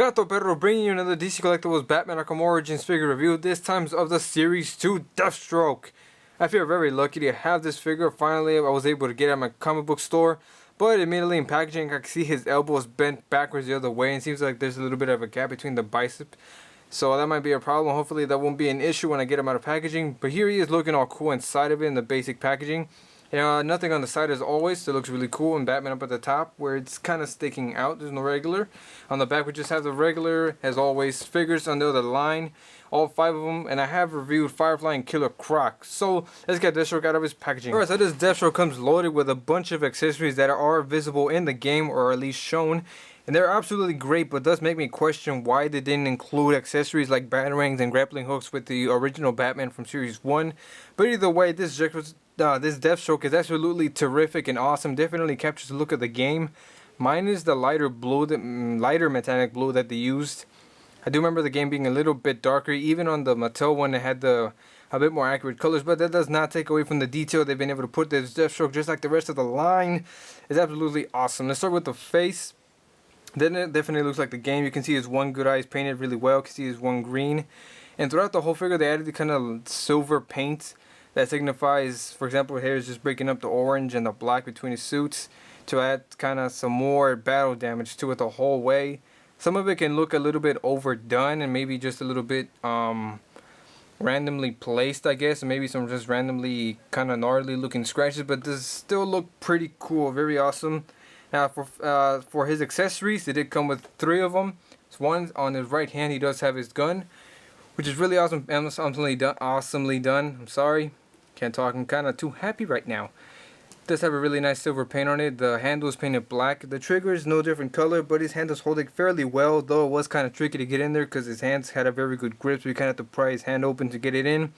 Gato Perro bringing you another DC Collectibles Batman Arkham Origins figure review, this time of the Series 2 Deathstroke. I feel very lucky to have this figure. Finally, I was able to get it at my comic book store, but immediately in packaging I can see his elbows bent backwards the other way, and it seems like there's a little bit of a gap between the bicep. So that might be a problem. Hopefully that won't be an issue when I get him out of packaging. But here he is looking all cool inside of it in the basic packaging. Nothing on the side as always, so it looks really cool. And Batman up at the top where it's kind of sticking out. There's no regular. On the back we just have the regular, as always, figures under the line. All 5 of them. And I have reviewed Firefly and Killer Croc. So let's get Deathstroke out of his packaging. Alright, so this Deathstroke comes loaded with a bunch of accessories that are visible in the game, or at least shown. And they're absolutely great, but does make me question why they didn't include accessories like batarangs and grappling hooks with the original Batman from Series 1. But either way, this Deathstroke is absolutely terrific and awesome. Definitely captures the look of the game. Minus the lighter metallic blue that they used. I do remember the game being a little bit darker. Even on the Mattel one, it had a bit more accurate colors, but that does not take away from the detail they've been able to put. This Deathstroke, just like the rest of the line, is absolutely awesome. Let's start with the face. Then it definitely looks like the game. You can see his one good eye is painted really well. You can see his one green. And throughout the whole figure, they added the kind of silver paint that signifies, for example, here is just breaking up the orange and the black between his suits to add kind of some more battle damage to it the whole way. Some of it can look a little bit overdone and maybe just a little bit randomly placed, I guess, and maybe some just randomly kind of gnarly looking scratches, but this still look pretty cool, very awesome. Now for his accessories, they did come with 3 of them. So one on his right hand, he does have his gun, which is really awesome, awesomely done. I'm sorry, can't talk. I'm kind of too happy right now. It does have a really nice silver paint on it. The handle is painted black. The trigger is no different color, but his hand is holding fairly well, though it was kind of tricky to get in there because his hands had a very good grip, so you kind of have to pry his hand open to get it in. It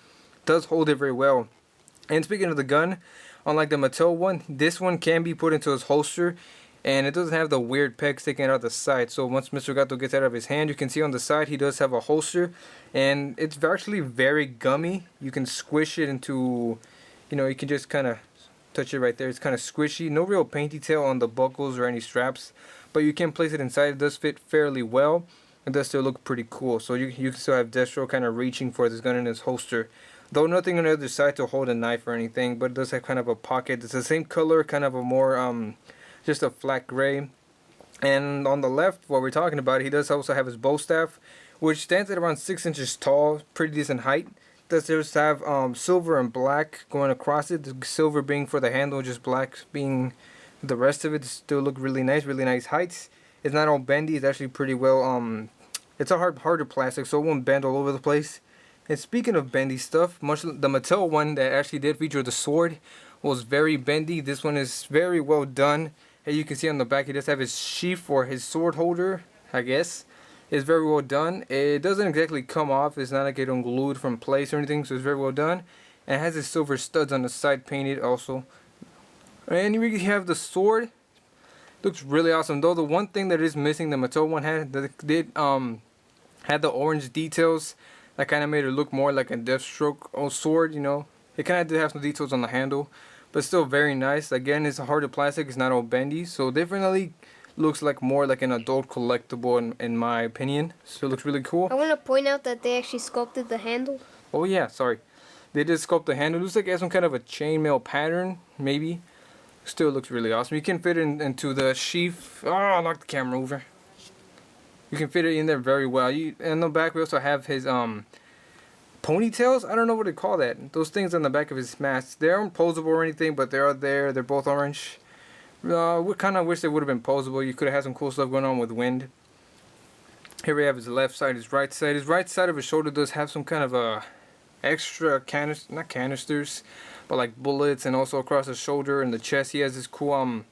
does hold it very well. And speaking of the gun, unlike the Mattel one, this one can be put into his holster, and it doesn't have the weird peg sticking out the side. So once Mr. Gato gets out of his hand, you can see on the side he does have a holster, and it's actually very gummy. You can squish it into, you can just kind of touch it right there. It's kind of squishy. No real paint detail on the buckles or any straps, but you can place it inside. It does fit fairly well. It does still look pretty cool. So you can still have Deathstroke kind of reaching for this gun in his holster. Though nothing on the other side to hold a knife or anything, but it does have kind of a pocket. It's the same color, kind of a more just a flat gray. And on the left, what we're talking about, he does also have his bow staff, which stands at around 6 inches tall, pretty decent height. Does just have silver and black going across it, the silver being for the handle, just black being the rest of it. Still look really nice heights. It's not all bendy, it's actually pretty well, it's a harder plastic, so it won't bend all over the place. And speaking of bendy stuff, the Mattel one that actually did feature the sword was very bendy. This one is very well done. As you can see on the back, he does have his sheath or his sword holder, I guess. It's very well done. It doesn't exactly come off. It's not like it unglued from place or anything, so it's very well done. And it has his silver studs on the side painted also. And we have the sword. Looks really awesome. Though the one thing that is missing, the Mattel one had the orange details that kind of made it look more like a Deathstroke sword. It kind of did have some details on the handle, but still very nice. Again, it's a harder plastic, it's not all bendy, so definitely looks like more like an adult collectible in my opinion. So it looks really cool. I want to point out that they actually sculpted the handle. Oh yeah, sorry. They did sculpt the handle. It looks like it has some kind of a chainmail pattern, maybe. Still looks really awesome. You can fit it into the sheath. Oh, I knocked the camera over. You can fit it in there very well. In the back we also have his ponytails. I don't know what to call that. Those things on the back of his mask. They aren't posable or anything, but they are there. They're both orange. We kind of wish they would have been posable. You could have had some cool stuff going on with wind. Here we have his left side, his right side. His right side of his shoulder does have some kind of extra not canisters, but like bullets, and also across the shoulder and the chest he has this cool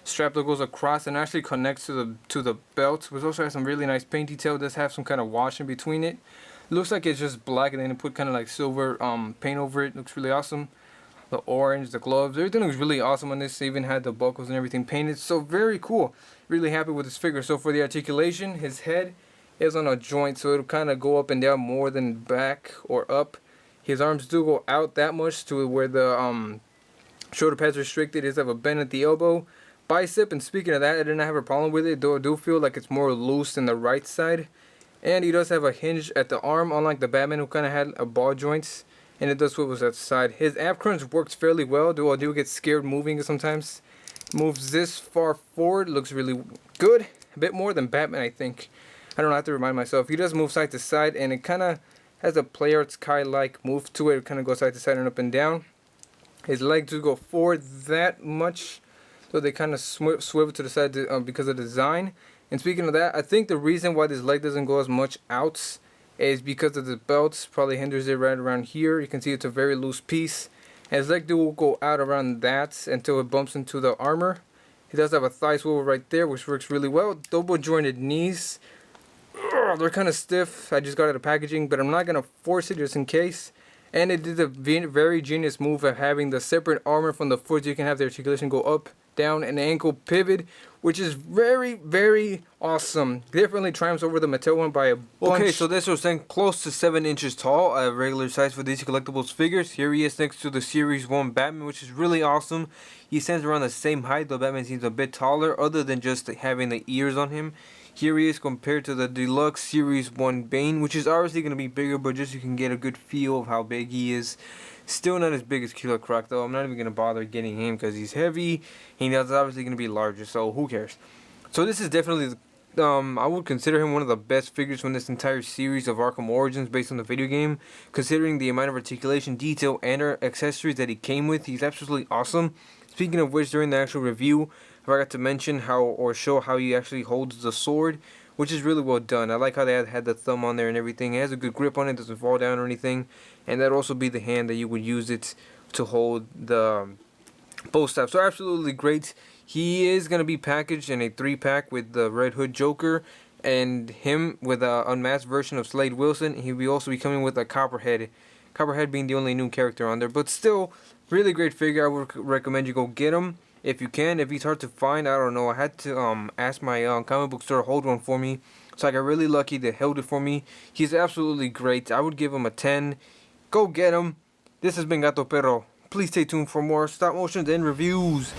strap that goes across and actually connects to the belt, which also has some really nice paint detail. It does have some kind of wash in between it. It looks like it's just black and then they put kind of like silver paint over it. Looks really awesome. The orange, the gloves, everything looks really awesome on this. They even had the buckles and everything painted, so very cool. Really happy with this figure. So for the articulation, his head is on a joint, so it'll kind of go up and down more than back or up. His arms do go out that much to where the shoulder pads are restricted. It does have a bend at the elbow, bicep. And speaking of that, I didn't have a problem with it, though I do feel like it's more loose than the right side. And he does have a hinge at the arm, unlike the Batman who kind of had a ball joints. And it does swivels at the side. His ab crunch works fairly well, though I do get scared moving sometimes. Moves this far forward, looks really good. A bit more than Batman, I think. I don't know, I have to remind myself. He does move side to side, and it kind of has a Play Arts Kai-like move to it. It kind of goes side to side and up and down. His legs do go forward that much, so they kind of swivel to the side because of the design. And speaking of that, I think the reason why this leg doesn't go as much out is because of the belts. Probably hinders it right around here. You can see it's a very loose piece. And his leg will go out around that until it bumps into the armor. He does have a thigh swivel right there, which works really well. Double jointed knees. Ugh, they're kind of stiff. I just got out of packaging, but I'm not going to force it just in case. And it did a very genius move of having the separate armor from the foot. You can have the articulation go up, down, and ankle pivot, which is very, very awesome. Definitely triumphs over the Mattel one by a bunch. Okay, so this was then close to 7 inches tall, a regular size for DC Collectibles figures. Here he is next to the Series 1 Batman, which is really awesome. He stands around the same height, though Batman seems a bit taller, other than just having the ears on him. Here he is compared to the Deluxe Series 1 Bane, which is obviously going to be bigger, but just so you can get a good feel of how big he is. Still not as big as Killer Croc, though. I'm not even going to bother getting him because he's heavy. He's obviously going to be larger, so who cares? So this is definitely, I would consider him one of the best figures from this entire series of Arkham Origins based on the video game. Considering the amount of articulation, detail, and accessories that he came with, he's absolutely awesome. Speaking of which, during the actual review, I forgot to mention show how he actually holds the sword, which is really well done. I like how they had the thumb on there and everything. It has a good grip on it, doesn't fall down or anything. And that'd also be the hand that you would use it to hold the bow staff. So absolutely great. He is going to be packaged in a 3-pack with the Red Hood Joker and him with an unmasked version of Slade Wilson. He'll be also be coming with a Copperhead. Copperhead being the only new character on there. But still, really great figure. I would recommend you go get him if you can. If he's hard to find, I don't know. I had to ask my comic book store to hold one for me. So I got really lucky. They held it for me. He's absolutely great. I would give him a 10. Go get him. This has been Gato Perro. Please stay tuned for more stop motions and reviews.